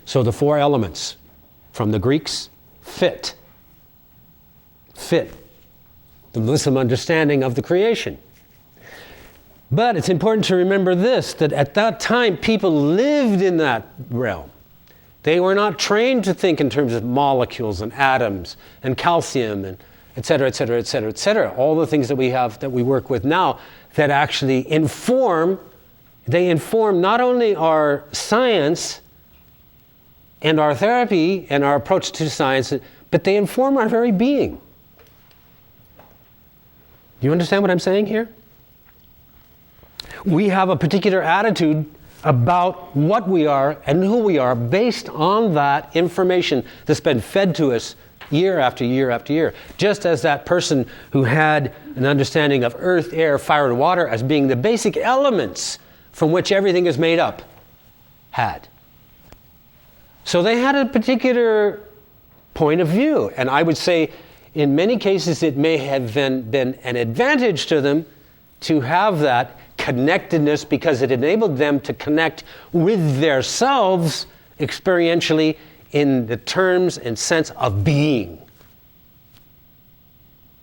So the four elements, from the Greeks, fit, the Muslim understanding of the creation. But it's important to remember this, that at that time people lived in that realm. They were not trained to think in terms of molecules and atoms and calcium and et cetera, et cetera, et cetera, et cetera. All the things that we have, that we work with now, that actually inform not only our science and our therapy and our approach to science, but they inform our very being. Do you understand what I'm saying here? We have a particular attitude about what we are and who we are based on that information that's been fed to us year after year after year. Just as that person who had an understanding of earth, air, fire, and water as being the basic elements from which everything is made up had. So they had a particular point of view. And I would say in many cases it may have been an advantage to them to have that connectedness, because it enabled them to connect with themselves experientially in the terms and sense of being.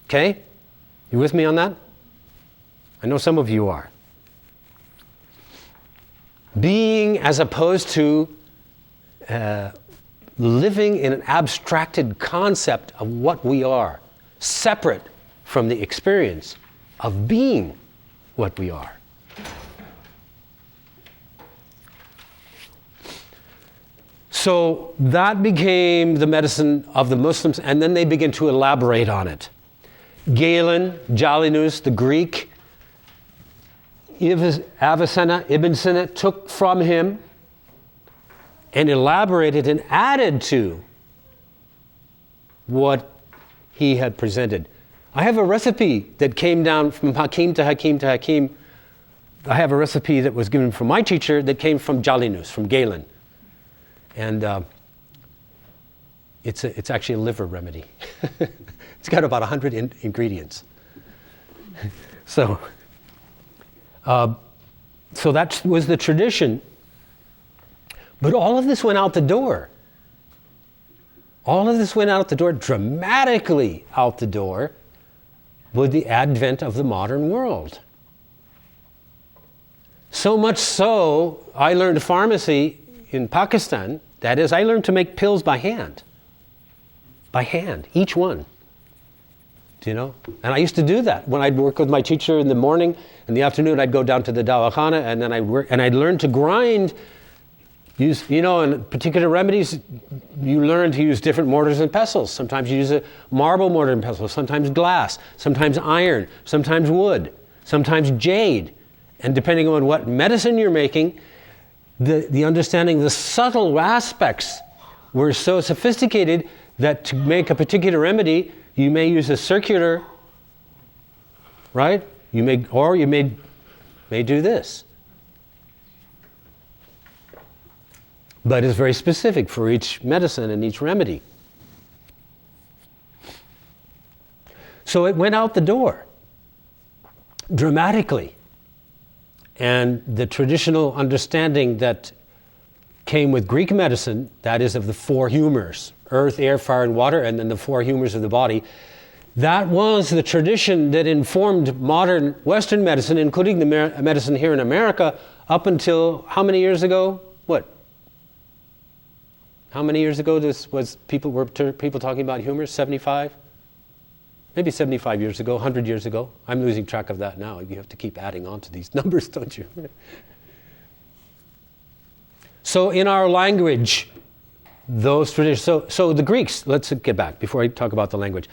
Okay? You with me on that? I know some of you are. Being as opposed to living in an abstracted concept of what we are, separate from the experience of being what we are. So that became the medicine of the Muslims, and then they began to elaborate on it. Galen, Jalinus, the Greek, Avicenna, Ibn Sina took from him and elaborated and added to what he had presented. I have a recipe that came down from Hakim to Hakim to Hakim. I have a recipe that was given from my teacher that came from Jalinus, from Galen. And it's actually a liver remedy. It's got about 100 ingredients. So that was the tradition. But all of this went out the door. All of this went out the door, dramatically out the door, with the advent of the modern world. So much so, I learned pharmacy in Pakistan. That is, I learned to make pills by hand. By hand, each one. Do you know? And I used to do that. When I'd work with my teacher in the morning, in the afternoon I'd go down to the dawakhana, and then I'd learn to grind. In particular remedies, you learn to use different mortars and pestles. Sometimes you use a marble mortar and pestle, sometimes glass, sometimes iron, sometimes wood, sometimes jade. And depending on what medicine you're making, the understanding, the subtle aspects were so sophisticated that to make a particular remedy, you may use a circular, right? You may do this. But it's very specific for each medicine and each remedy. So it went out the door dramatically. And the traditional understanding that came with Greek medicine, that is of the four humors, earth, air, fire, and water, and then the four humors of the body, that was the tradition that informed modern Western medicine, including the medicine here in America, up until how many years ago? How many years ago were people talking about humors? 75? Maybe 75 years ago, 100 years ago. I'm losing track of that now. You have to keep adding on to these numbers, don't you? So in our language, those traditions, so the Greeks, let's get back before I talk about the language.